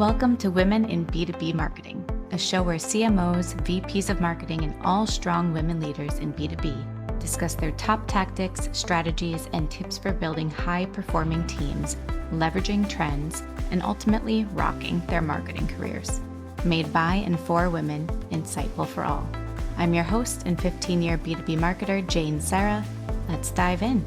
Welcome to Women in B2B Marketing, a show where CMOs, VPs of marketing, and all strong women leaders in B2B discuss their top tactics, strategies, and tips for building high-performing teams, leveraging trends, and ultimately rocking their marketing careers. Made by and for women, insightful for all. I'm your host and 15-year B2B marketer, Jane Sarah. Let's dive in.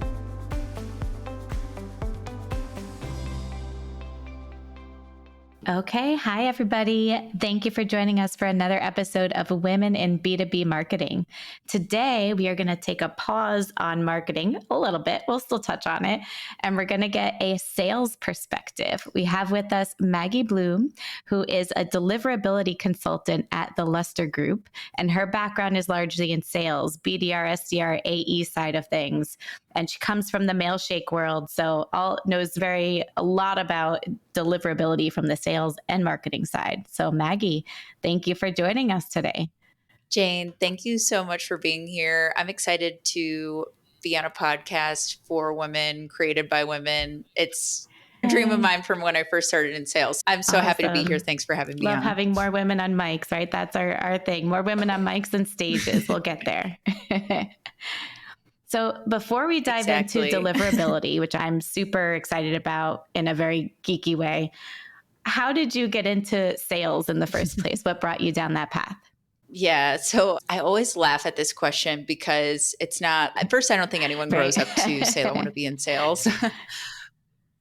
Okay. Hi, everybody. Thank you for joining us for another episode of Women in B2B Marketing. Today, we are going to take a pause on marketing a little bit. We'll still touch on it. And we're going to get a sales perspective. We have with us Maggie Bloom, who is a deliverability consultant at the Luster Group. And her background is largely in sales, BDR, SDR, AE side of things. And she comes from the Mailshake world, so knows a lot about deliverability from the sales and marketing side. So Maggie, thank you for joining us today. Jane, thank you so much for being here. I'm excited to be on a podcast for women, created by women. It's a dream of mine from when I first started in sales. I'm so happy to be here. Thanks for having me on. Love having more women on mics, right? That's our thing. More women on mics and stages. We'll get there. So before we dive into deliverability, which I'm super excited about in a very geeky way, how did you get into sales in the first place? What brought you down that path? Yeah. So I always laugh at this question because it's not, at first, I don't think anyone grows up to say, I want to be in sales.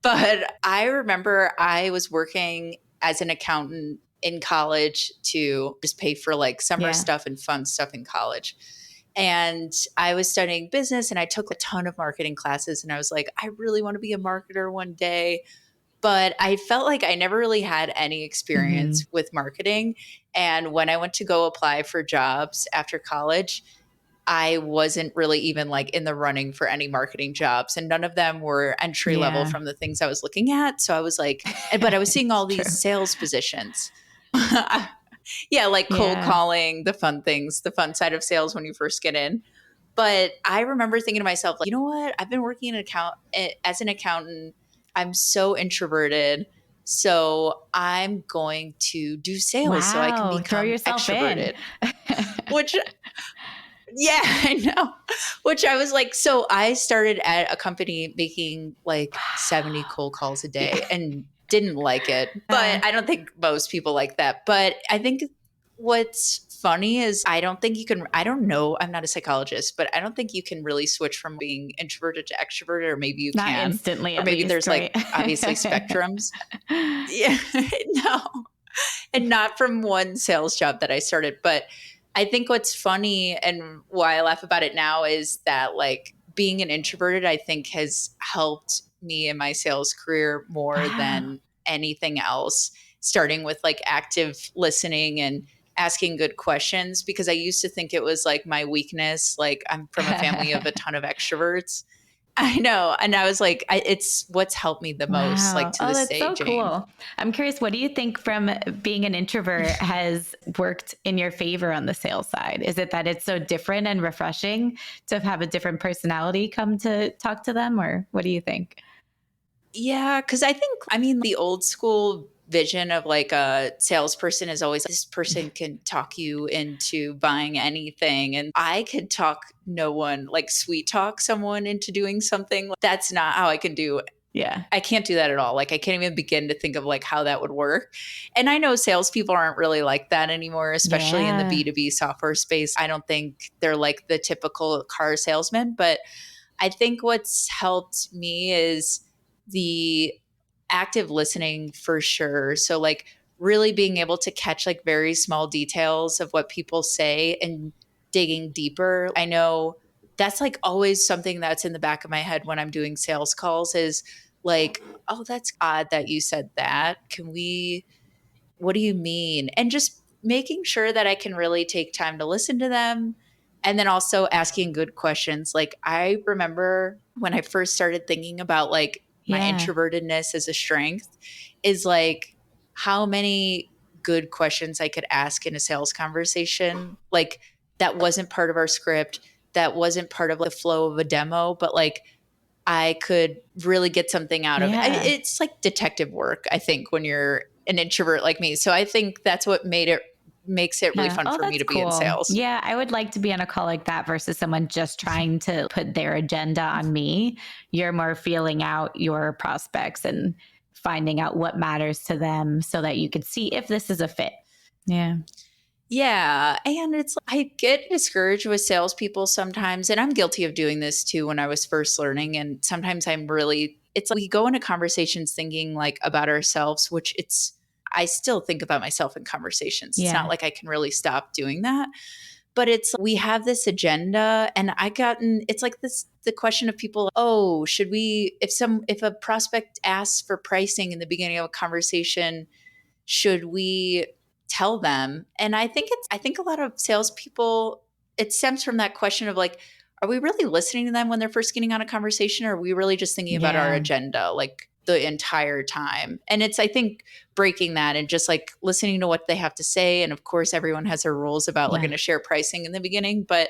But I remember I was working as an accountant in college to just pay for like summer stuff and fun stuff in college. And I was studying business and I took a ton of marketing classes and I was like, I really want to be a marketer one day. But I felt like I never really had any experience with marketing. And when I went to go apply for jobs after college, I wasn't really even like in the running for any marketing jobs. And none of them were entry level from the things I was looking at. So I was like, but I was seeing all these sales positions. Yeah, like cold calling, the fun things, the fun side of sales when you first get in. But I remember thinking to myself, like, you know what? I've been working as an accountant. I'm so introverted. So I'm going to do sales so I can become extroverted. Which, yeah, I know. Which I was like, so I started at a company making like 70 cold calls a day and didn't like it, but I don't think most people like that. But I think what's funny is I don't know, I'm not a psychologist, but I don't think you can really switch from being introverted to extroverted, or maybe you not can. instantly, or maybe least, there's right? like obviously spectrums. Yeah, no, and not from one sales job that I started. But I think what's funny and why I laugh about it now is that like being an introverted, I think has helped me in my sales career more than anything else, starting with like active listening and asking good questions, because I used to think it was like my weakness. Like I'm from a family of a ton of extroverts. I know. And I was like, it's what's helped me the most, like to this day. That's so cool. I'm curious, what do you think from being an introvert has worked in your favor on the sales side? Is it that it's so different and refreshing to have a different personality come to talk to them, or what do you think? Yeah, because I mean, the old school vision of like a salesperson is always this person can talk you into buying anything. And I could sweet talk someone into doing something. That's not how I can do it. Yeah. I can't do that at all. Like I can't even begin to think of like how that would work. And I know salespeople aren't really like that anymore, especially in the B2B software space. I don't think they're like the typical car salesman. But I think what's helped me is the active listening for sure. So like really being able to catch like very small details of what people say and digging deeper. I know that's like always something that's in the back of my head when I'm doing sales calls is like, oh, that's odd that you said that. What do you mean? And just making sure that I can really take time to listen to them. And then also asking good questions. Like I remember when I first started thinking about like my introvertedness as a strength is like how many good questions I could ask in a sales conversation. Like that wasn't part of our script. That wasn't part of the flow of a demo, but like I could really get something out of it. It's like detective work, I think, when you're an introvert like me. So I think that's what makes it really fun Oh, for me that's to be in cool. sales. Yeah, I would like to be on a call like that versus someone just trying to put their agenda on me. You're more feeling out your prospects and finding out what matters to them so that you could see if this is a fit. Yeah. Yeah. And it's, I get discouraged with salespeople sometimes. And I'm guilty of doing this too when I was first learning. And sometimes it's like we go into conversations thinking like about ourselves, which I still think about myself in conversations. It's not Yeah. like I can really stop doing that. But we have this agenda. And it's like the question of people, oh, if a prospect asks for pricing in the beginning of a conversation, should we tell them? And I think a lot of salespeople, it stems from that question of like, are we really listening to them when they're first getting on a conversation? Or are we really just thinking about our Yeah. agenda like the entire time? And I think breaking that and just like listening to what they have to say. And of course, everyone has their rules about like Yeah. going to share pricing in the beginning, but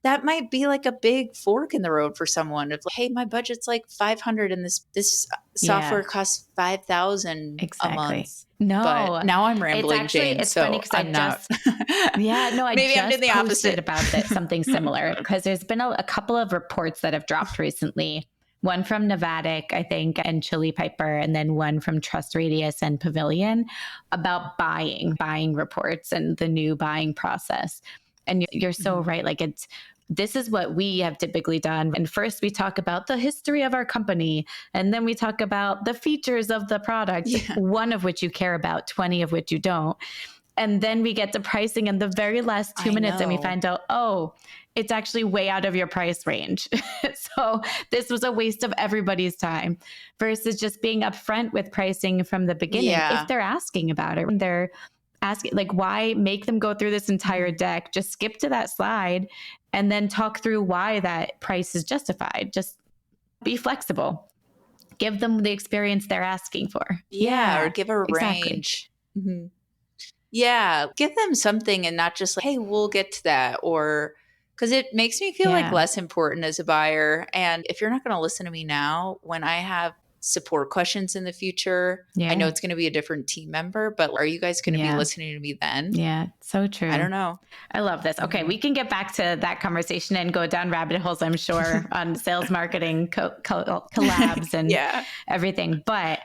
that might be like a big fork in the road for someone of like, hey, my budget's like 500 and this software Yeah. costs 5,000 a Exactly. month. But No, now I'm it's rambling, actually, Jane, it's funny so because I I'm not. just, yeah, no, I Maybe I'm doing just the posted opposite. about that, something similar, because there's been a couple of reports that have dropped recently. One from Nevadic, I think, and Chili Piper, and then one from Trust Radius and Pavilion about buying reports and the new buying process. And you're so Mhm. right. Like this is what we have typically done. And first we talk about the history of our company, and then we talk about the features of the product, Yeah, one of which you care about, 20 of which you don't. And then we get to pricing in the very last two I minutes and we know. find out, oh, it's actually way out of your price range. So this was a waste of everybody's time versus just being upfront with pricing from the beginning. If Yeah. they're asking about it, they're asking, like, why make them go through this entire Mhm. deck? Just skip to that slide and then talk through why that price is justified. Just be flexible. Give them the experience they're asking for. Yeah, or Yeah, give a exactly. range. Mhm. Yeah, give them something and not just like, hey, we'll get to that. Or because it makes me feel like Yeah. less important as a buyer. And if you're not going to listen to me now, when I have support questions in the future, I know Yeah. it's going to be a different team member, but are you guys going to be Yeah. listening to me then? Yeah. So I true. don't know. I love this. Okay, Mhm. we can get back to that conversation and go down rabbit holes, I'm sure, on sales marketing collabs and Yeah. everything. But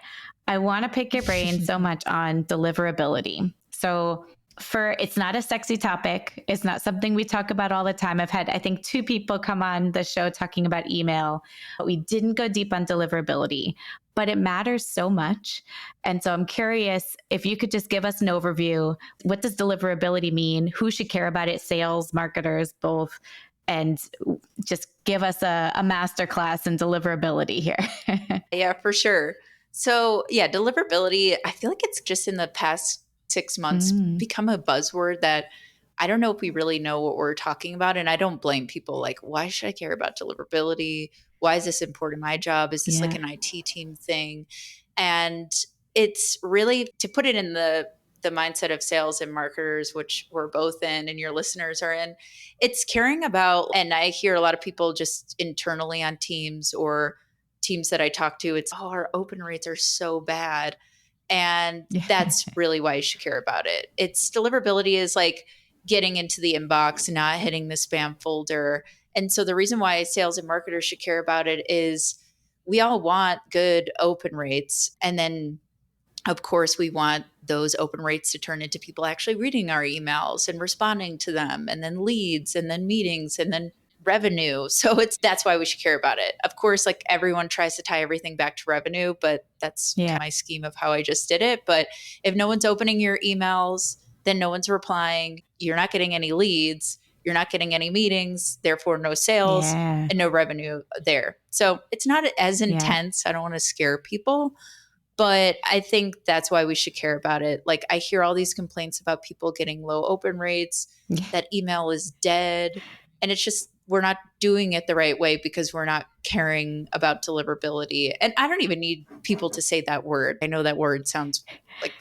I want to pick your brain so much on deliverability. So, it's not a sexy topic. It's not something we talk about all the time. I've had, I think, two people come on the show talking about email, but we didn't go deep on deliverability. But it matters so much. And so I'm curious if you could just give us an overview. What does deliverability mean? Who should care about it? Sales, marketers, both. And just give us a master class in deliverability here. Yeah, for sure. So, yeah, deliverability, I feel like it's just in the past 6 months Mm, become a buzzword that I don't know if we really know what we're talking about. And I don't blame people like, why should I care about deliverability? Why is this important in my job? Is this like yeah. an IT team thing? And it's really to put it in the mindset of sales and marketers, which we're both in and your listeners are in, it's caring about, and I hear a lot of people just internally on teams or teams that I talk to, it's, oh, our open rates are so bad. And Yeah. that's really why you should care about it. It's deliverability is like getting into the inbox, not hitting the spam folder. And so the reason why sales and marketers should care about it is we all want good open rates. And then of course, we want those open rates to turn into people actually reading our emails and responding to them, and then leads, and then meetings, and then revenue. So that's why we should care about it. Of course, like everyone tries to tie everything back to revenue, but that's Yeah. my scheme of how I just did it. But if no one's opening your emails, then no one's replying. You're not getting any leads. You're not getting any meetings, therefore no sales Yeah. and no revenue there. So it's not as Yeah. intense. I don't want to scare people, but I think that's why we should care about it. Like I hear all these complaints about people getting low open rates, Yeah. that email is dead. And it's just, we're not doing it the right way because we're not caring about deliverability. And I don't even need people to say that word. I know that word sounds like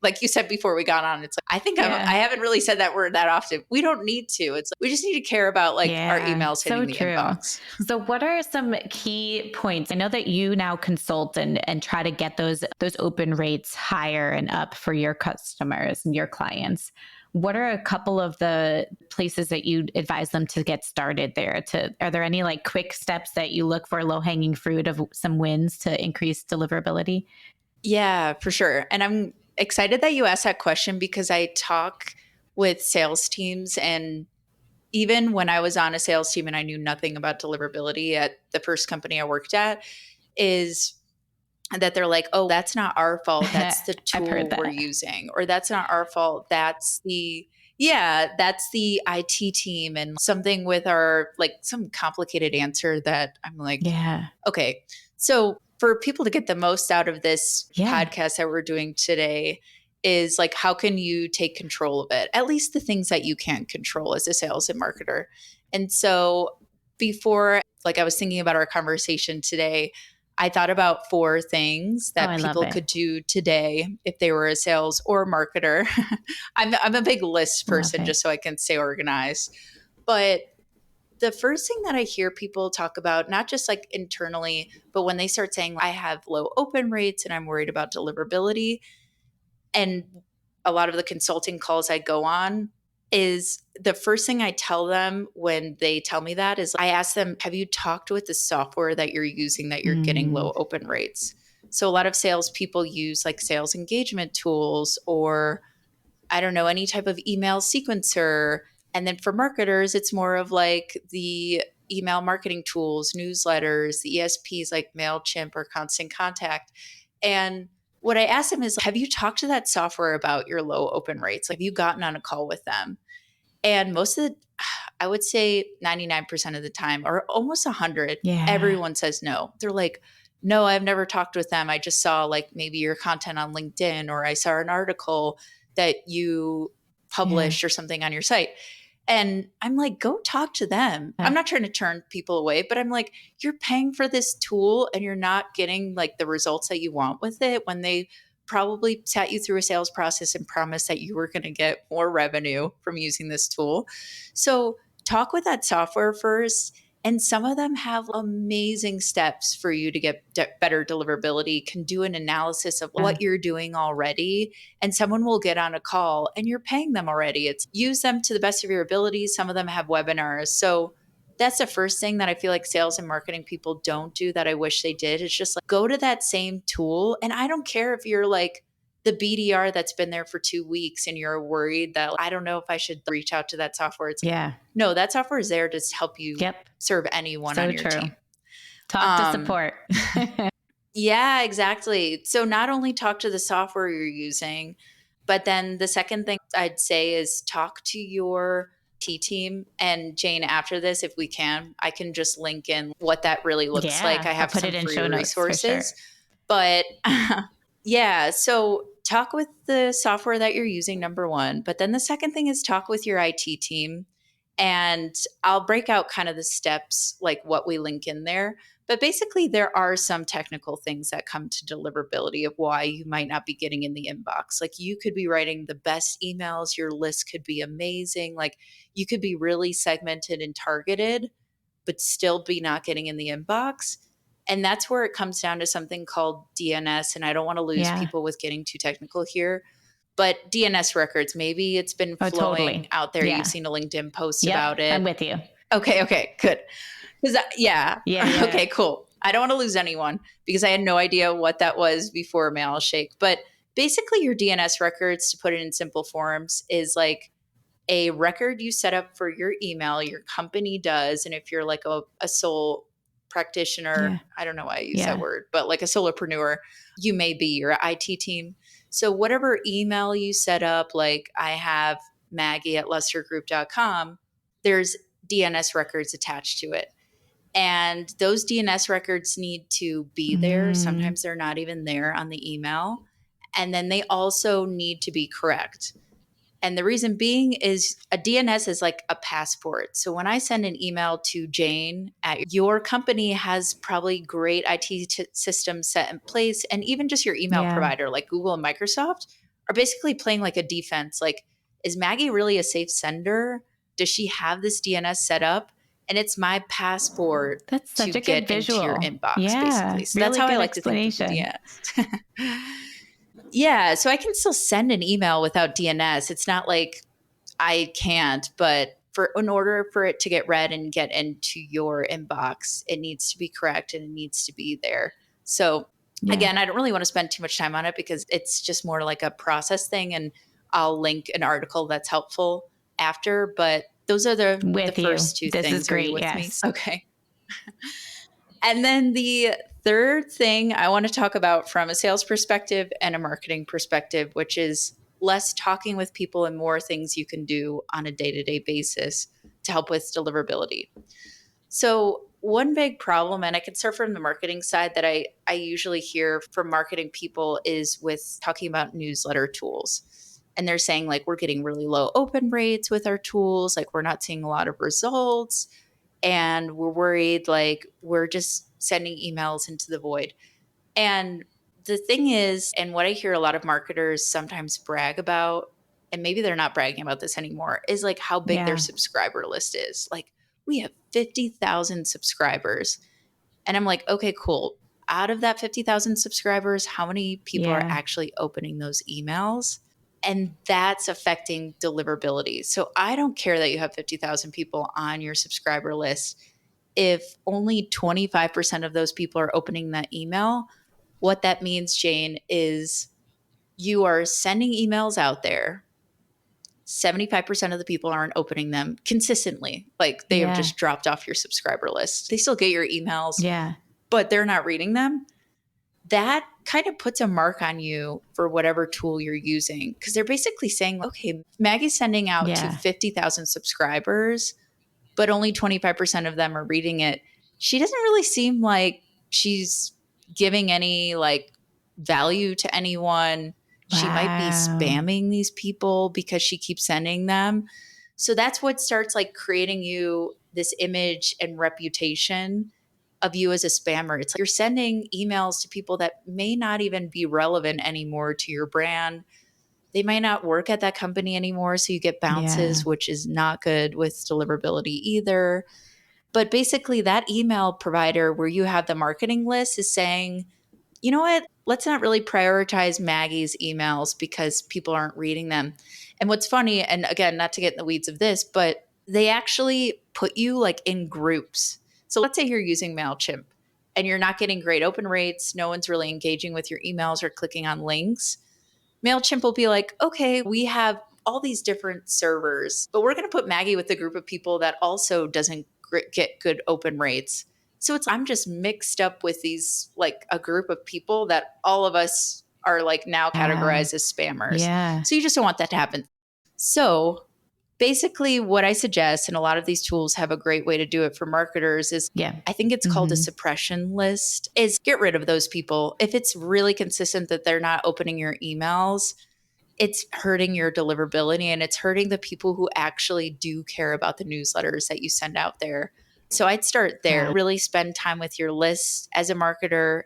like you said before we got on, it's like, I think I haven't really said that word that often. We don't need to. It's like, we just need to care about like our emails hitting the inbox. So what are some key points? I know that you now consult and try to get those open rates higher and up for your customers and your clients. What are a couple of the places that you advise them to get started there? Are there any like quick steps that you look for, low hanging fruit of some wins to increase deliverability? Yeah, for sure. And I'm excited that you asked that question because I talk with sales teams, and even when I was on a sales team and I knew nothing about deliverability at the first company I worked at, is that they're like, oh, that's not our fault. That's the tool we're using. Or that's not our fault. That's the IT team, and something with our, like, some complicated answer that I'm like, okay. So for people to get the most out of this podcast that we're doing today is like, how can you take control of it? At least the things that you can't control as a sales and marketer. And so before, like, I was thinking about our conversation today, I thought about 4 things that people could do today if they were a sales or marketer. I'm a big list person just so I can stay organized. But the first thing that I hear people talk about, not just like internally, but when they start saying, I have low open rates and I'm worried about deliverability, and a lot of the consulting calls I go on, is the first thing I tell them when they tell me that is I ask them, have you talked with the software that you're using that you're getting low open rates? So a lot of salespeople use like sales engagement tools, or I don't know, any type of email sequencer. And then for marketers, it's more of like the email marketing tools, newsletters, the ESPs like MailChimp or Constant Contact. And what I asked them is, have you talked to that software about your low open rates? Like, have you gotten on a call with them? And most of the, I would say 99% of the time, or almost 100, everyone says no. They're like, no, I've never talked with them. I just saw like maybe your content on LinkedIn, or I saw an article that you published or something on your site. And I'm like, go talk to them. I'm not trying to turn people away, but I'm like, you're paying for this tool and you're not getting like the results that you want with it, when they probably sat you through a sales process and promised that you were going to get more revenue from using this tool. So talk with that software first. And some of them have amazing steps for you to get better deliverability, can do an analysis of what you're doing already. And someone will get on a call and you're paying them already. It's use them to the best of your abilities. Some of them have webinars. So that's the first thing that I feel like sales and marketing people don't do that I wish they did. It's just like, go to that same tool. And I don't care if you're like the BDR that's been there for 2 weeks and you're worried that I don't know if I should reach out to that software. It's no, that software is there to help you serve anyone on your team. Talk to support. Yeah, exactly. So not only talk to the software you're using, but then the second thing I'd say is talk to your team. And Jane, after this, if we can, I can just link in what that really looks like. I have some free resources. But yeah, so talk with the software that you're using, number one. But then the second thing is talk with your IT team. And I'll break out kind of the steps, like what we link in there. But basically, there are some technical things that come to deliverability of why you might not be getting in the inbox. Like, you could be writing the best emails, your list could be amazing. Like, you could be really segmented and targeted, but still be not getting in the inbox. And that's where it comes down to something called DNS. And I don't want to lose people with getting too technical here. But DNS records, maybe it's been flowing out there. You've seen a LinkedIn post about it. I'm with you. Okay, good. Okay, cool. I don't want to lose anyone because I had no idea what that was before Mailshake. But basically, your DNS records, to put it in simple forms, is like a record you set up for your email, your company does. And if you're like a sole practitioner, I don't know why I use that word, but like a solopreneur, you may be your IT team. So whatever email you set up, like I have Maggie at lustergroup.com, there's DNS records attached to it. And those DNS records need to be there. Sometimes they're not even there on the email. And then they also need to be correct. And the reason being is a DNS is like a passport. So when I send an email to Jane at your company has probably great IT systems set in place, and even just your email provider like Google and Microsoft are basically playing like a defense. Like, is Maggie really a safe sender? Does she have this DNS set up? And it's my passport That's to such a good get into your visual. inbox, Yeah, basically. So that's really how I good like to think of the explanation. DNS. Yeah, so I can still send an email without DNS. It's not like I can't, but in order for it to get read and get into your inbox, it needs to be correct and it needs to be there. So Yeah, again, I don't really want to spend too much time on it because it's just more like a process thing, and I'll link an article that's helpful after, but those are the with you. first two This is things. Are you great. with me? Yes. Okay. And then the third thing I want to talk about from a sales perspective and a marketing perspective, which is less talking with people and more things you can do on a day-to-day basis to help with deliverability. So one big problem, and I can start from the marketing side, that I usually hear from marketing people is with talking about newsletter tools. And they're saying like, we're getting really low open rates with our tools. Like, we're not seeing a lot of results, and we're worried like we're just sending emails into the void. And the thing is, and what I hear a lot of marketers sometimes brag about, and maybe they're not bragging about this anymore, is like how big their Yeah. subscriber list is. Like, we have 50,000 subscribers. And I'm like, okay, cool. Out of that 50,000 subscribers, how many people are Yeah. actually opening those emails? And that's affecting deliverability. So I don't care that you have 50,000 people on your subscriber list. If only 25% of those people are opening that email, what that means, Jane, is you are sending emails out there. 75% of the people aren't opening them consistently. Like, they have Yeah. just dropped off your subscriber list. They still get your emails, Yeah. but they're not reading them. That kind of puts a mark on you for whatever tool you're using, because they're basically saying, okay, Maggie's sending out to Yeah. 50,000 subscribers, but only 25% of them are reading it. She doesn't really seem like she's giving any like value to anyone. She might be Wow. spamming these people because she keeps sending them. So that's what starts like creating you this image and reputation of you as a spammer. It's like you're sending emails to people that may not even be relevant anymore to your brand. They might not work at that company anymore. So you get Yeah. bounces, which is not good with deliverability either. But basically, that email provider where you have the marketing list is saying, you know what? Let's not really prioritize Maggie's emails because people aren't reading them. And what's funny, and again, not to get in the weeds of this, but they actually put you like in groups. So let's say you're using MailChimp and you're not getting great open rates. No one's really engaging with your emails or clicking on links. MailChimp will be like, okay, we have all these different servers, but we're going to put Maggie with a group of people that also doesn't get good open rates. So it's, I'm just mixed up with these, like a group of people that all of us are like now Wow. categorized as spammers. Yeah. So you just don't want that to happen. So basically, what I suggest, and a lot of these tools have a great way to do it for marketers, is Yeah. I think it's called a suppression list, is get rid of those people. If it's really consistent that they're not opening your emails, it's hurting your deliverability and it's hurting the people who actually do care about the newsletters that you send out there. So I'd start there. Yeah. Really spend time with your list as a marketer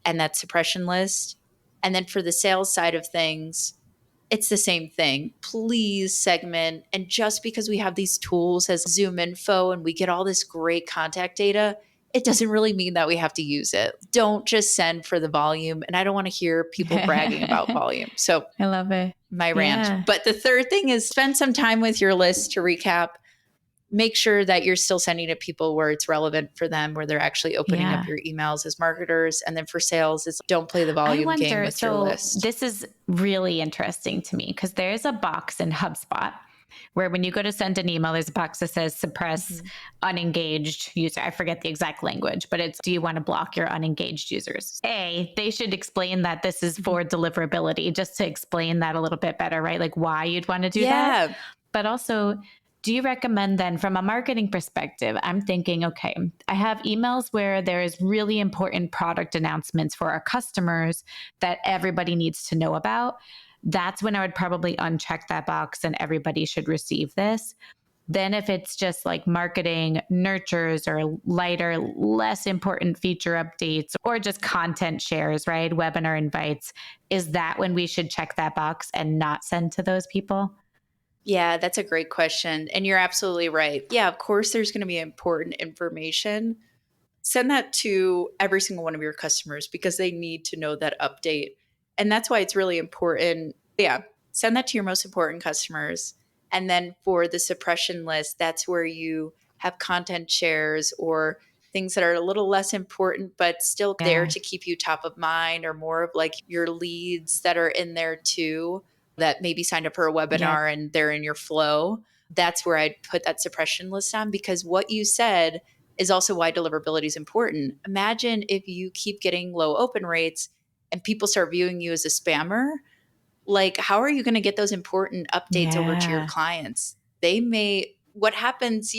and that suppression list. And then for the sales side of things, it's the same thing. Please segment. And just because we have these tools as Zoom info and we get all this great contact data, it doesn't really mean that we have to use it. Don't just send for the volume. And I don't want to hear people bragging about I volume. So love it. my rant. Yeah. But the third thing is spend some time with your list to recap. Make sure that you're still sending to people where it's relevant for them, where they're actually opening up Yeah. your emails as marketers. And then for sales, is don't play the I volume game wonder, with your so list. this is really interesting to me because there's a box in HubSpot where when you go to send an email, there's a box that says suppress unengaged user. I forget the exact language, but it's, do you want to block your unengaged users? They should explain that this is for deliverability, just to explain that a little bit better, right? Like why you'd want to do that. Yeah. But also, do you recommend then from a marketing perspective? I'm thinking, okay, I have emails where there is really important product announcements for our customers that everybody needs to know about. That's when I would probably uncheck that box and everybody should receive this. Then if it's just like marketing nurtures or lighter, less important feature updates or just content shares, right? Webinar invites, is that when we should check that box and not send to those people? Yeah, that's a great question. And you're absolutely right. Yeah, of course, there's going to be important information. Send that to every single one of your customers because they need to know that update. And that's why it's really important. Yeah, send that to your most important customers. And then for the suppression list, that's where you have content shares or things that are a little less important, but still there Yeah. to keep you top of mind, or more of like your leads that are in there too, that maybe signed up for a Yep. webinar and they're in your flow. That's where I'd put that suppression list on, because what you said is also why deliverability is important. Imagine if you keep getting low open rates and people start viewing you as a spammer. Like, how are you going to get those important updates over to your Yeah. clients? What happens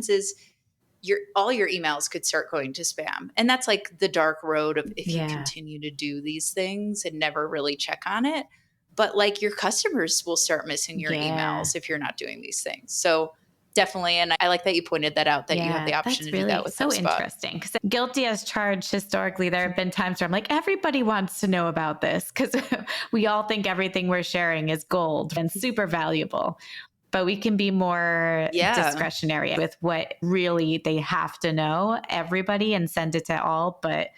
is all your emails could start going to spam. And that's like the dark road of if you Yeah. continue to do these things and never really check on it. But like, your customers will start missing your Yeah. emails if you're not doing these things. So definitely. And I like that you pointed that out, that you have Yeah, the option that's to do that really with so HubSpot. interesting because guilty as charged historically, there have been times where I'm like, everybody wants to know about this because we all think everything we're sharing is gold and super valuable. But we can be more Yeah. discretionary with what really they have to know, everybody, and send it to all. But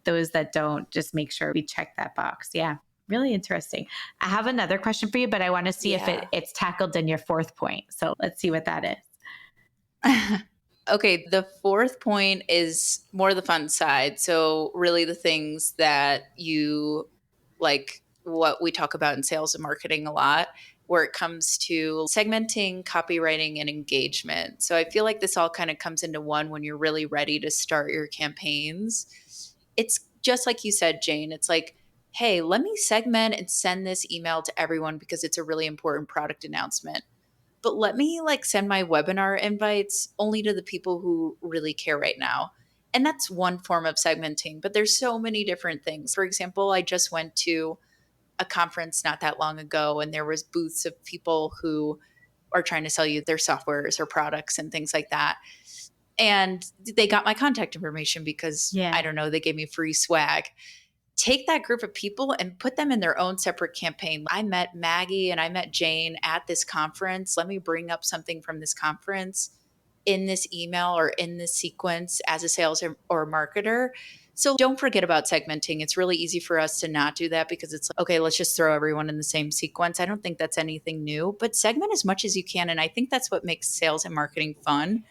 those that don't, just make sure we check that box. Yeah, really interesting. I have another question for you, but I want to see if Yeah. it's tackled in your fourth point. So let's see what that is. Okay, the fourth point is more the fun side. So, really, the things that you like, what we talk about in sales and marketing a lot, where it comes to segmenting, copywriting, and engagement. So, I feel like this all kind of comes into one when you're really ready to start your campaigns. It's just like you said, Jane. It's like, hey, let me segment and send this email to everyone because it's a really important product announcement, but let me like send my webinar invites only to the people who really care right now. And that's one form of segmenting, but there's so many different things. For example, I just went to a conference not that long ago, and there was booths of people who are trying to sell you their softwares or products and things like that. And they got my contact information because, I Yeah. don't know, they gave me free swag. Take that group of people and put them in their own separate campaign. I met Maggie and I met Jane at this conference. Let me bring up something from this conference in this email or in this sequence as a sales or marketer. So don't forget about segmenting. It's really easy for us to not do that because it's like, okay, let's just throw everyone in the same sequence. I don't think that's anything new, but segment as much as you can. And I think that's what makes sales and marketing fun,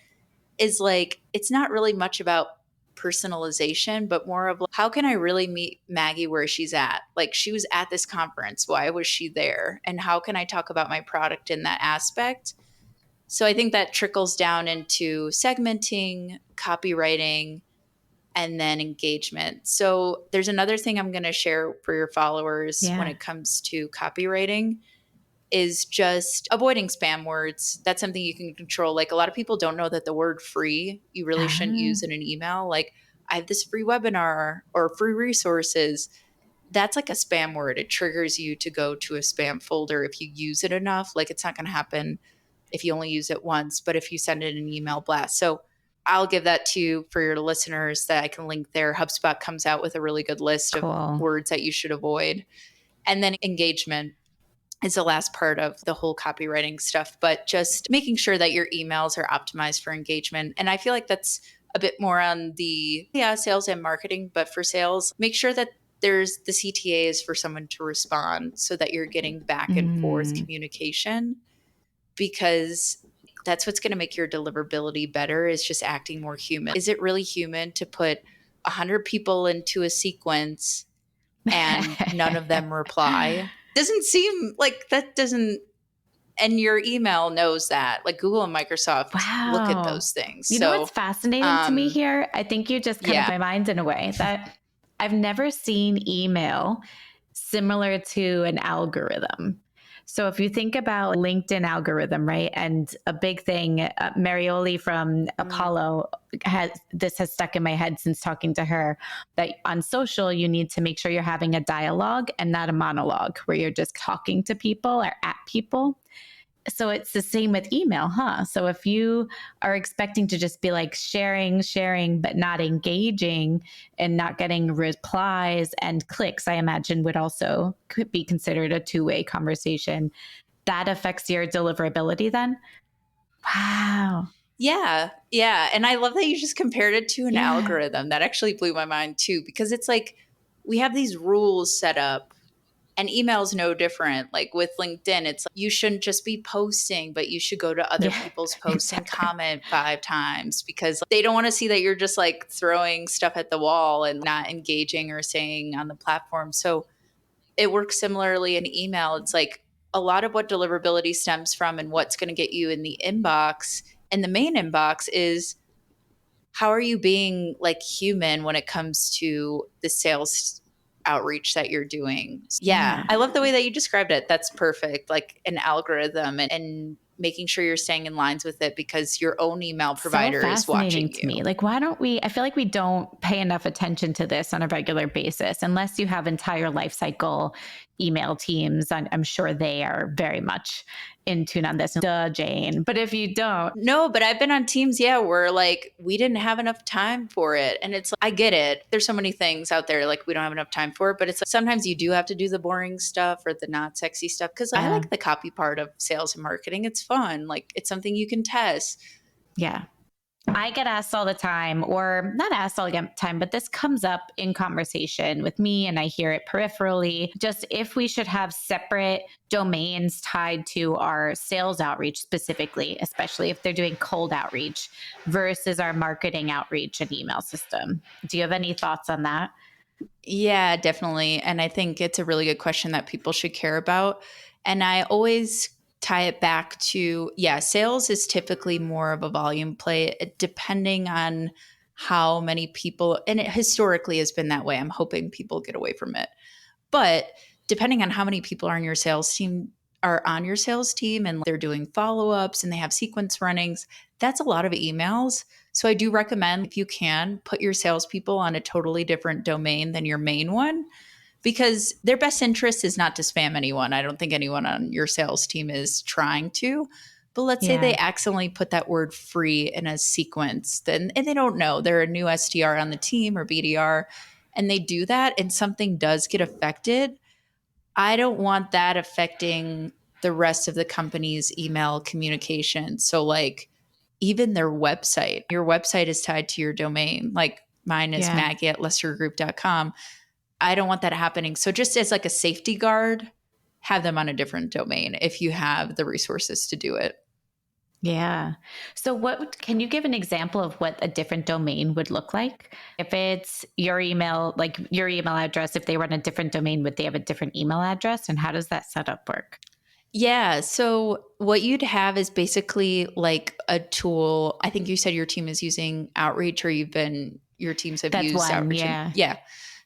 is like, it's not really much about personalization, but more of like, how can I really meet Maggie where she's at? Like, she was at this conference. Why was she there? And how can I talk about my product in that aspect? So I think that trickles down into segmenting, copywriting, and then engagement. So there's another thing I'm going to share for your followers when Yeah. it comes to copywriting, is just avoiding spam words. That's something you can control. Like, a lot of people don't know that the word free, you really shouldn't Ah, use in an email. Like, I have this free webinar or free resources. That's like a spam word. It triggers you to go to a spam folder if you use it enough. Like, it's not going to happen if you only use it once, but if you send it an email blast. So I'll give that to you for your listeners, that I can link there. HubSpot comes out with a really good list of cool. words that you should avoid. And then engagement is the last part of the whole copywriting stuff, but just making sure that your emails are optimized for engagement. And I feel like that's a bit more on the sales and marketing, but for sales, make sure that there's the CTAs for someone to respond so that you're getting back and forth Mm. communication, because that's what's going to make your deliverability better, is just acting more human. Is it really human to put 100 people into a sequence and none of them reply? Doesn't seem like that. Doesn't, and your email knows that. Like, Google and Microsoft look at Wow. those things. You know what's So fascinating to me um here? I think you just kind of yeah. my mind in a way that I've never seen email similar to an algorithm. So if you think about LinkedIn algorithm, right? And a big thing, Marioli from Mm, Apollo has stuck in my head since talking to her, that on social, you need to make sure you're having a dialogue and not a monologue where you're just talking to people or at people. So it's the same with email, huh? So if you are expecting to just be like sharing, but not engaging and not getting replies and clicks, I imagine could be considered a two-way conversation. That affects your deliverability then? Wow. Yeah. Yeah. And I love that you just compared it to an Yeah. algorithm. That actually blew my mind too, because it's like we have these rules set up. And email is no different. Like with LinkedIn, it's like you shouldn't just be posting, but you should go to other Yeah. people's posts and Exactly. comment 5 times because they don't want to see that you're just like throwing stuff at the wall and not engaging or saying on the platform. So it works similarly in email. It's like a lot of what deliverability stems from and what's going to get you in the inbox and the main inbox is how are you being like human when it comes to the sales outreach that you're doing? Yeah, Yeah. I love the way that you described it. That's perfect. Like an algorithm and making sure you're staying in lines with it because your own email So provider is fascinating watching to me. you. Like, why don't we? I feel like we don't pay enough attention to this on a regular basis unless you have entire life cycle email teams. I'm sure they are very much in tune on this. Duh, Jane. But if you don't, No, but I've been on teams, yeah, where like we didn't have enough time for it. And it's, I get it. There's so many things out there like we don't have enough time for it. But it's like sometimes you do have to do the boring stuff or the not sexy stuff. Cause I yeah, like the copy part of sales and marketing. It's fun. Like it's something you can test. yeah. I get asked all the time, or not asked all the time, but this comes up in conversation with me and I hear it peripherally. Just if we should have separate domains tied to our sales outreach specifically, especially if they're doing cold outreach versus our marketing outreach and email system. Do you have any thoughts on that? Yeah, definitely. And I think it's a really good question that people should care about. And I always tie it back to, yeah, sales is typically more of a volume play, depending on how many people, and it historically has been that way. I'm hoping people get away from it. But depending on how many people are on your sales team, are on your sales team and they're doing follow-ups and they have sequence runnings, that's a lot of emails. So I do recommend if you can put your salespeople on a totally different domain than your main one because their best interest is not to spam anyone. I don't think anyone on your sales team is trying to. But let's say Yeah. they accidentally put that word free in a sequence, then and they don't know. They're a new SDR on the team or BDR, and they do that and something does get affected. I don't want that affecting the rest of the company's email communication. So, like, even their website, your website is tied to your domain. Like, mine is Yeah. Maggie at lessergroup.com. I don't want that happening. So, just as like a safety guard, have them on a different domain if you have the resources to do it. Yeah. So can you give an example of what a different domain would look like? If it's your email, like your email address, if they run a different domain, would they have a different email address? And how does that setup work? Yeah. So what you'd have is basically like a tool. I think you said your team is using Outreach or your teams have That's used one. Outreach. And Yeah. yeah.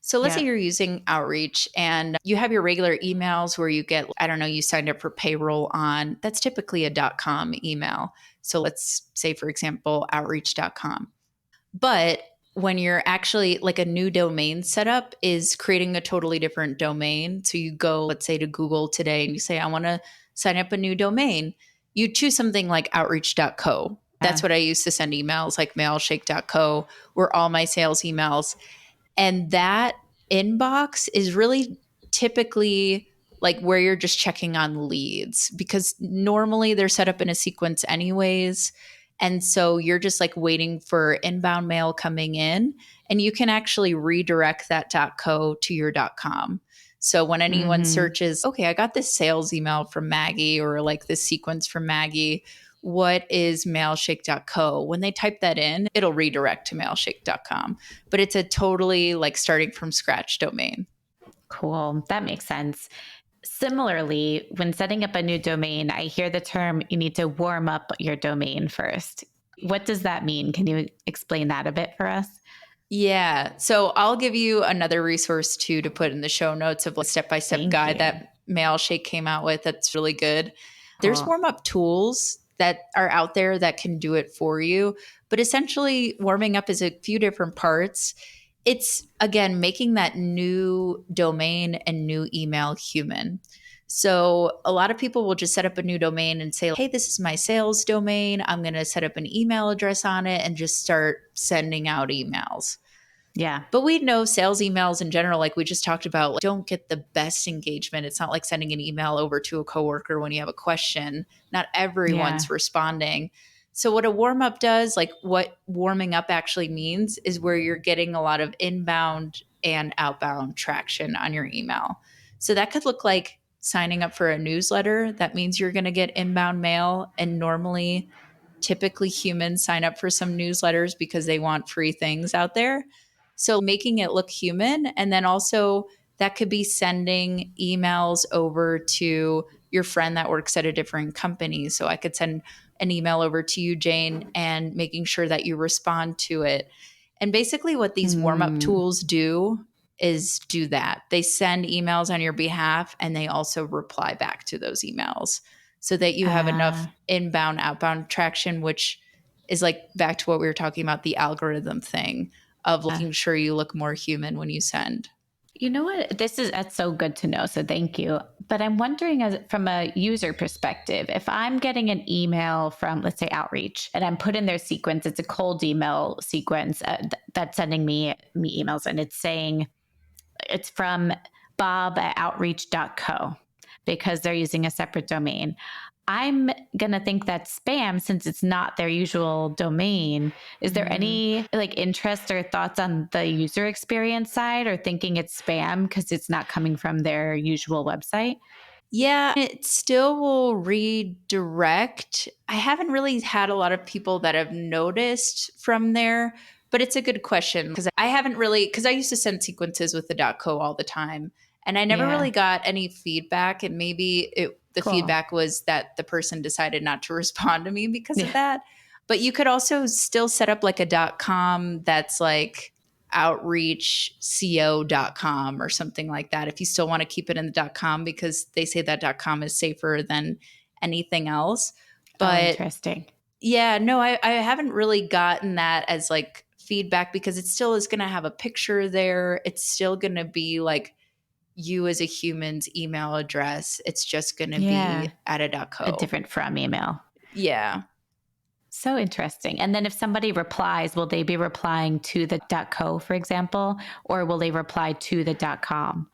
So let's say Yeah. you're using Outreach and you have your regular emails where you get, I don't know, you signed up for payroll on, that's typically a .com email. So let's say, for example, outreach.com. But when you're actually like a new domain setup is creating a totally different domain. So you go, let's say to Google today and you say, I want to sign up a new domain. You choose something like outreach.co. That's Yeah. what I use to send emails, like mailshake.co, where all my sales emails. And that inbox is really typically like where you're just checking on leads because normally they're set up in a sequence anyways. And so you're just like waiting for inbound mail coming in and you can actually redirect that .co to your .com. So when anyone Hmm. searches, okay, I got this sales email from Maggie or like this sequence from Maggie, what is mailshake.co? When they type that in, it'll redirect to mailshake.com. But it's a totally like starting from scratch domain. Cool. That makes sense. Similarly, when setting up a new domain, I hear the term you need to warm up your domain first. What does that mean? Can you explain that a bit for us? Yeah. So I'll give you another resource too to put in the show notes of a step-by-step Thank guide you. that Mailshake came out with that's really good. There's Cool. warm-up tools that are out there that can do it for you, but essentially warming up is a few different parts. It's again making that new domain and new email human. So a lot of people will just set up a new domain and say, hey, this is my sales domain. I'm going to set up an email address on it and just start sending out emails. Yeah. But we know sales emails in general, like we just talked about, like, don't get the best engagement. It's not like sending an email over to a coworker when you have a question. Not Yeah. everyone's responding. So what a warm up does, like what warming up actually means, is where you're getting a lot of inbound and outbound traction on your email. So that could look like signing up for a newsletter. That means you're going to get inbound mail. And normally, typically humans sign up for some newsletters because they want free things out there. So making it look human. And then also that could be sending emails over to your friend that works at a different company. So I could send an email over to you, Jane, and making sure that you respond to it. And basically, what these warm up Mm. tools do is do that. They send emails on your behalf and they also reply back to those emails so that you have enough inbound, outbound traction, which is like back to what we were talking about, the algorithm thing of making sure you look more human when you send. You know what? That's so good to know. So thank you. But I'm wondering, as from a user perspective, if I'm getting an email from, let's say, Outreach, and I'm put in their sequence, it's a cold email sequence that's sending me emails, and it's saying it's from Bob at outreach.co because they're using a separate domain. I'm going to think that's spam since it's not their usual domain. Is there any like interest or thoughts on the user experience side or thinking it's spam because it's not coming from their usual website? Yeah, it still will redirect. I haven't really had a lot of people that have noticed from there, but it's a good question because I haven't really, because I used to send sequences with the .co all the time, and I never Yeah. really got any feedback. And maybe the Cool. feedback was that the person decided not to respond to me because of Yeah. that. But you could also still set up like a .com that's like outreachco.com or something like that if you still want to keep it in the .com because they say that .com is safer than anything else. Oh, But interesting. yeah, no, I haven't really gotten that as like feedback because it still is going to have a picture there. It's still going to be like you as a human's email address. It's just going to Yeah. be at a A .co. different from email. Yeah. So interesting. And then if somebody replies, will they be replying to the .co, for example, or will they reply to the .com?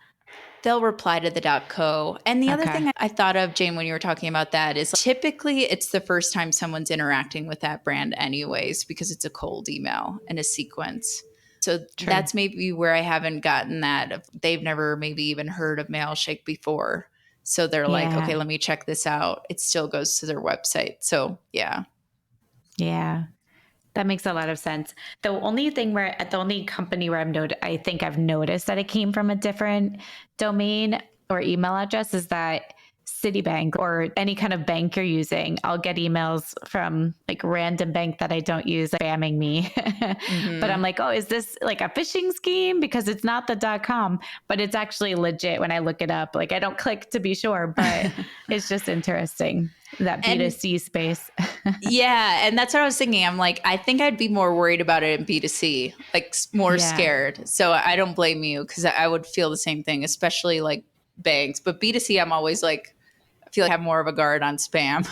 They'll reply to the .co. And the other Okay. thing I thought of, Jane, when you were talking about that is typically it's the first time someone's interacting with that brand anyways, because it's a cold email and a sequence. So True. that's maybe where I haven't gotten that. They've never maybe even heard of Mailshake before. So they're like, okay, Yeah. let me check this out. It still goes to their website. So yeah. Yeah. That makes a lot of sense. The only thing where at the only company where I think I've noticed that it came from a different domain or email address is that Citibank or any kind of bank you're using, I'll get emails from like random bank that I don't use spamming me. But I'm Mm-hmm. like, oh, is this like a phishing scheme? Because it's not the .com, but it's actually legit when I look it up. Like I don't click to be sure, but it's just interesting that And B2C space. yeah, and that's what I was thinking. I'm like, I think I'd be more worried about it in B2C, like more Yeah. scared. So I don't blame you because I would feel the same thing, especially like banks. But B2C, I'm always like, I feel like I have more of a guard on spam.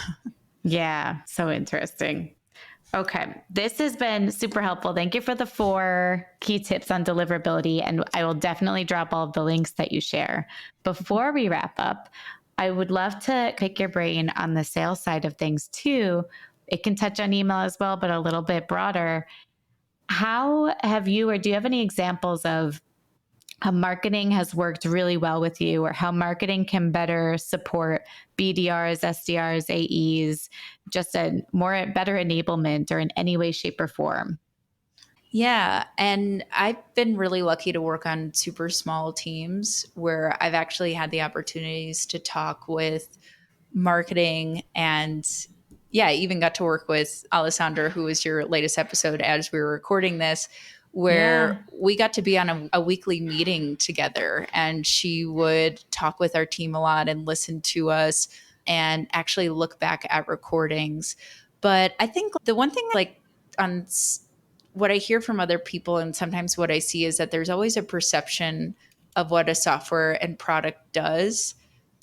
Yeah, so interesting. Okay, this has been super helpful. Thank you for the 4 key tips on deliverability, and I will definitely drop all of the links that you share. Before we wrap up, I would love to pick your brain on the sales side of things too. It can touch on email as well, but a little bit broader. How have you, or do you have any examples of how marketing has worked really well with you, or how marketing can better support BDRs, SDRs, AEs, just a better enablement or in any way, shape, or form? Yeah. And I've been really lucky to work on super small teams where I've actually had the opportunities to talk with marketing and yeah, I even got to work with Alessandra, who was your latest episode as we were recording this, Yeah. where we got to be on a weekly meeting together and she would talk with our team a lot and listen to us and actually look back at recordings. But I think the one thing like on what I hear from other people and sometimes what I see is that there's always a perception of what a software and product does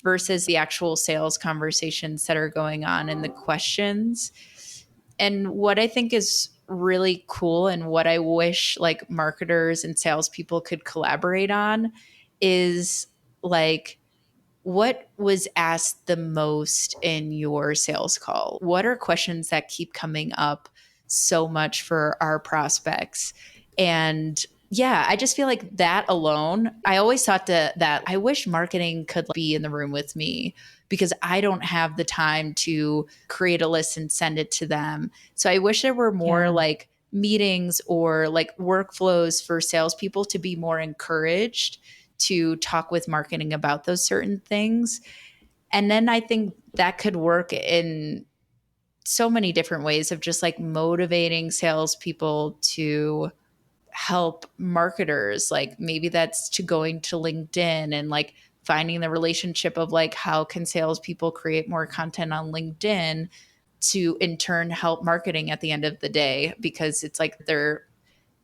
versus the actual sales conversations that are going on and the questions. And what I think is really cool and what I wish like marketers and salespeople could collaborate on is like, what was asked the most in your sales call? What are questions that keep coming up so much for our prospects? And yeah, I just feel like that alone, I always thought that I wish marketing could be in the room with me because I don't have the time to create a list and send it to them. So I wish there were more Yeah. like meetings or like workflows for salespeople to be more encouraged to talk with marketing about those certain things. And then I think that could work in so many different ways of just like motivating salespeople to help marketers. Like maybe that's to going to LinkedIn and like finding the relationship of like how can salespeople create more content on LinkedIn to in turn help marketing at the end of the day because it's like they're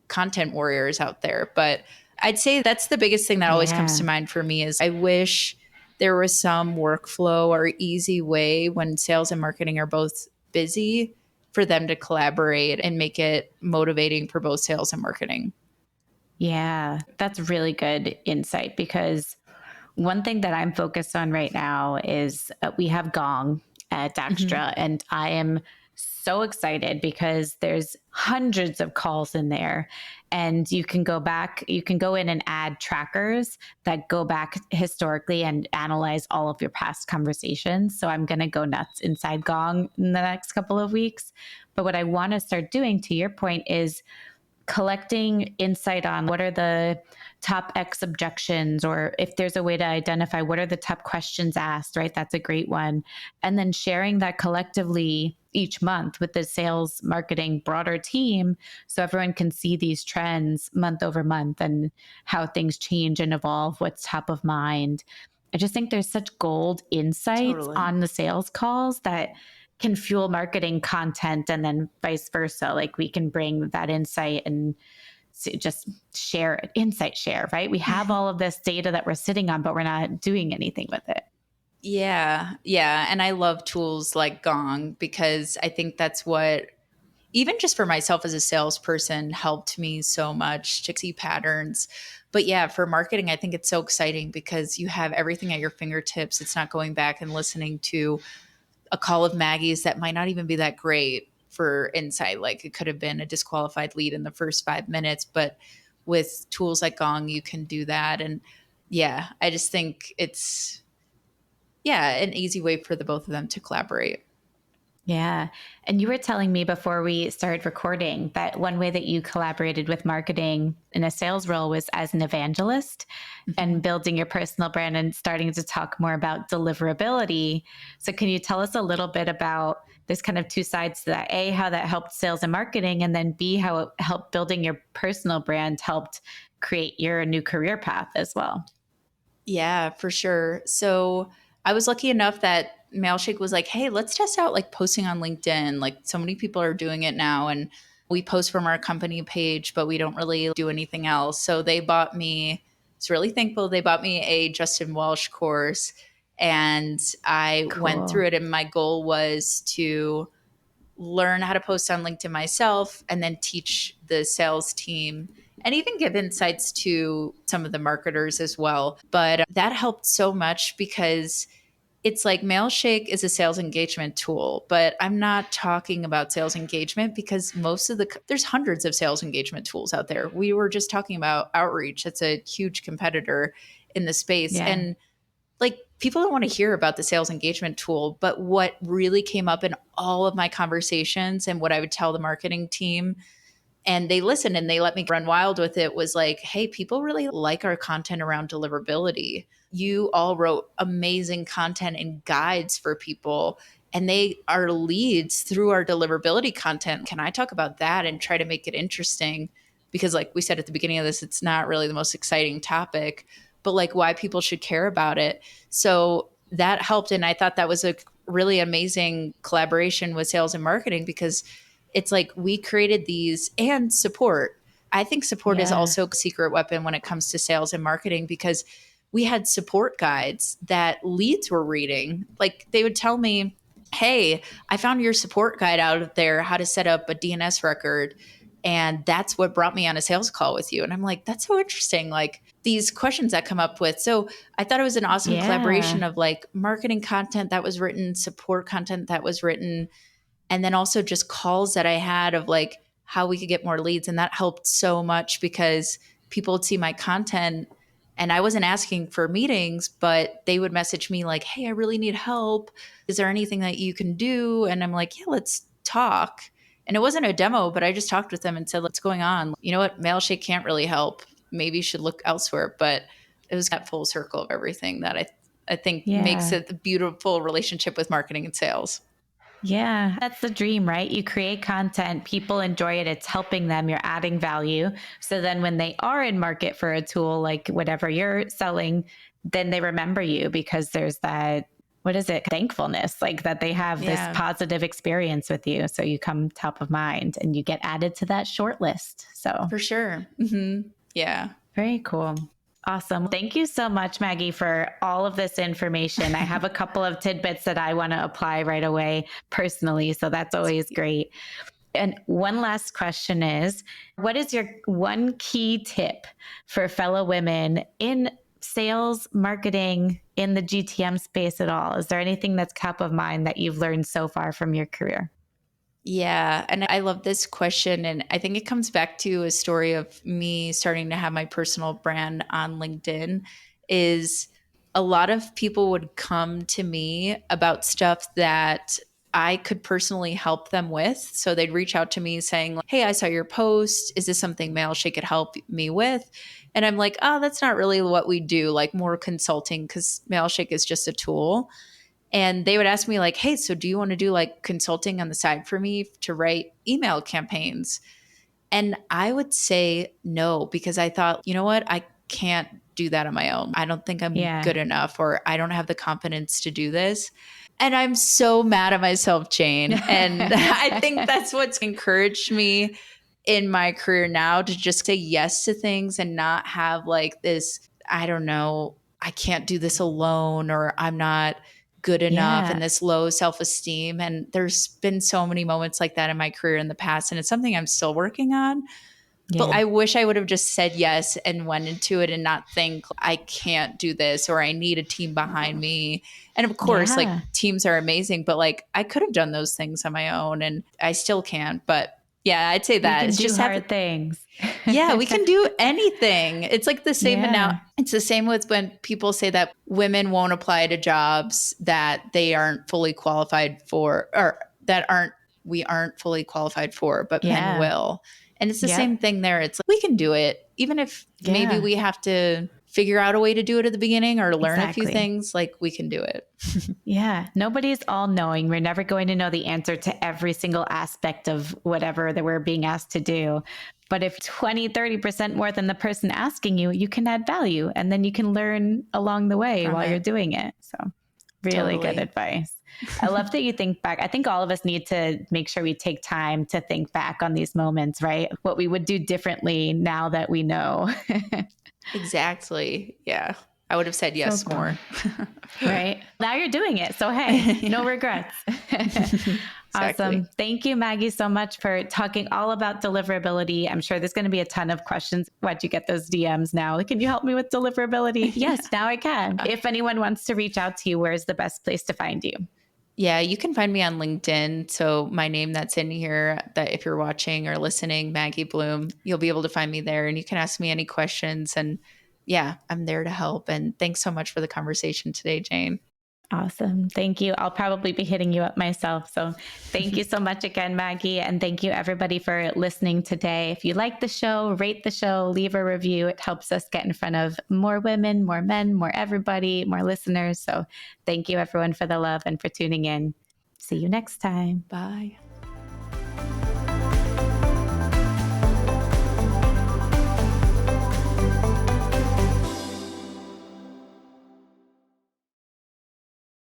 content warriors out there. But I'd say that's the biggest thing that always comes to Yeah. mind for me is I wish there was some workflow or easy way when sales and marketing are both busy for them to collaborate and make it motivating for both sales and marketing. Yeah. That's really good insight because one thing that I'm focused on right now is we have Gong at Mhm. Daxtra, and I am so excited because there's hundreds of calls in there. And you can go back, you can go in and add trackers that go back historically and analyze all of your past conversations. So I'm going to go nuts inside Gong in the next couple of weeks. But what I want to start doing, to your point, is collecting insight on what are the top X objections, or if there's a way to identify what are the top questions asked, right? That's a great one. And then sharing that collectively each month with the sales marketing broader team so everyone can see these trends month over month and how things change and evolve, what's top of mind. I just think there's such gold insights Totally. on the sales calls that can fuel marketing content, and then vice versa. Like we can bring that insight and just share it, insight share, right? We have all of this data that we're sitting on, but we're not doing anything with it. Yeah. Yeah. And I love tools like Gong because I think that's what, even just for myself as a salesperson, helped me so much to see patterns. But yeah, for marketing, I think it's so exciting because you have everything at your fingertips. It's not going back and listening to a call of Maggie's that might not even be that great for insight. Like it could have been a disqualified lead in the first 5 minutes, but with tools like Gong, you can do that. And yeah, I just think it's, yeah, an easy way for the both of them to collaborate. Yeah. And you were telling me before we started recording that one way that you collaborated with marketing in a sales role was as an evangelist and Mhm. building your personal brand and starting to talk more about deliverability. So, can you tell us a little bit about this kind of two sides to that? A, how that helped sales and marketing, and then B, how it helped building your personal brand helped create your new career path as well. Yeah, for sure. So I was lucky enough that Mailshake was like, hey, let's test out like posting on LinkedIn. Like so many people are doing it now. And we post from our company page, but we don't really do anything else. So they bought me, it's really thankful. They bought me a Justin Walsh course and I went Cool. through it. And my goal was to learn how to post on LinkedIn myself and then teach the sales team and even give insights to some of the marketers as well. But that helped so much because it's like Mailshake is a sales engagement tool, but I'm not talking about sales engagement because most of there's hundreds of sales engagement tools out there. We were just talking about outreach. It's a huge competitor in the space. Yeah. And like people don't want to hear about the sales engagement tool, but what really came up in all of my conversations and what I would tell the marketing team, and they listened and they let me run wild with it, was like, hey, people really like our content around deliverability. You all wrote amazing content and guides for people, and they are leads through our deliverability content. Can I talk about that and try to make it interesting? Because, like we said at the beginning of this, it's not really the most exciting topic, but like why people should care about it. So that helped. And I thought that was a really amazing collaboration with sales and marketing because it's like we created these and support. I think support is Yeah. also a secret weapon when it comes to sales and marketing because we had support guides that leads were reading. Like they would tell me, hey, I found your support guide out there, how to set up a DNS record. And that's what brought me on a sales call with you. And I'm like, that's so interesting. Like these questions that come up with. So I thought it was an awesome collaboration Yeah. of like marketing content that was written, support content that was written, and then also just calls that I had of like how we could get more leads. And that helped so much because people would see my content and I wasn't asking for meetings, but they would message me like, hey, I really need help. Is there anything that you can do? And I'm like, yeah, let's talk. And it wasn't a demo, but I just talked with them and said, what's going on? You know what? Mailshake can't really help. Maybe you should look elsewhere. But it was that full circle of everything that I think makes Yeah. it a beautiful relationship with marketing and sales. Yeah, that's the dream, right? You create content, people enjoy it, it's helping them, you're adding value. So then when they are in market for a tool like whatever you're selling, then they remember you because there's that, what is it, thankfulness, like that they have this Yeah, positive experience with you. So you come top of mind and you get added to that short list. So for sure. Yeah. very cool. Awesome. Thank you so much, Maggie, for all of this information. I have a couple of tidbits that I want to apply right away personally. So that's always great. And one last question is, what is your one key tip for fellow women in sales, marketing, in the GTM space at all? Is there anything that's top of mind that you've learned so far from your career? Yeah. And I love this question. And I think it comes back to a story of me starting to have my personal brand on LinkedIn is a lot of people would come to me about stuff that I could personally help them with. So they'd reach out to me saying, like, hey, I saw your post. Is this something Mailshake could help me with? And I'm like, oh, that's not really what we do, like more consulting because Mailshake is just a tool. And they would ask me like, hey, so do you want to do like consulting on the side for me to write email campaigns? And I would say no, because I thought, you know what? I can't do that on my own. I don't think I'm Yeah. good enough or I don't have the confidence to do this. And I'm so mad at myself, Jane. And I think that's what's encouraged me in my career now to just say yes to things and not have like this, I don't know, I can't do this alone or I'm not good enough and Yeah. this low self-esteem. And there's been so many moments like that in my career in the past. And it's something I'm still working on. But Yeah. I wish I would have just said yes and went into it and not think I can't do this or I need a team behind me. And of course, like Yeah. teams are amazing, but like I could have done those things on my own and I still can't. But yeah, I'd say You that can it's do just have, hard things. yeah, we can do anything. It's like the same. And now Yeah. it's the same with when people say that women won't apply to jobs that they aren't fully qualified for or that we aren't fully qualified for, but men Yeah. will. And it's the Yep. same thing there. It's like we can do it, even if maybe Yeah. we have to figure out a way to do it at the beginning or learn a few Exactly. things, like we can do it. Yeah. Nobody's all knowing. We're never going to know the answer to every single aspect of whatever that we're being asked to do. But if 20, 30% more than the person asking you, you can add value and then you can learn along the way From while you're it. doing it. So, really good Totally. advice. I love that you think back. I think all of us need to make sure we take time to think back on these moments, right? What we would do differently now that we know. Exactly. Yeah. I would have said So yes cool. more. Right. Now you're doing it. So, hey, no Yeah. regrets. Exactly. Awesome. Thank you, Maggie, so much for talking all about deliverability. I'm sure there's going to be a ton of questions. Why'd you get those DMs now? Can you help me with deliverability? Yes, now I can. If anyone wants to reach out to you, where's the best place to find you? Yeah, you can find me on LinkedIn. So my name that's in here, that if you're watching or listening, Maggie Bloom, you'll be able to find me there and you can ask me any questions. And yeah, I'm there to help. And thanks so much for the conversation today, Jane. Awesome. Thank you. I'll probably be hitting you up myself. So thank you so much again, Maggie. And thank you, everybody, for listening today. If you like the show, rate the show, leave a review. It helps us get in front of more women, more men, more everybody, more listeners. So thank you, everyone, for the love and for tuning in. See you next time. Bye.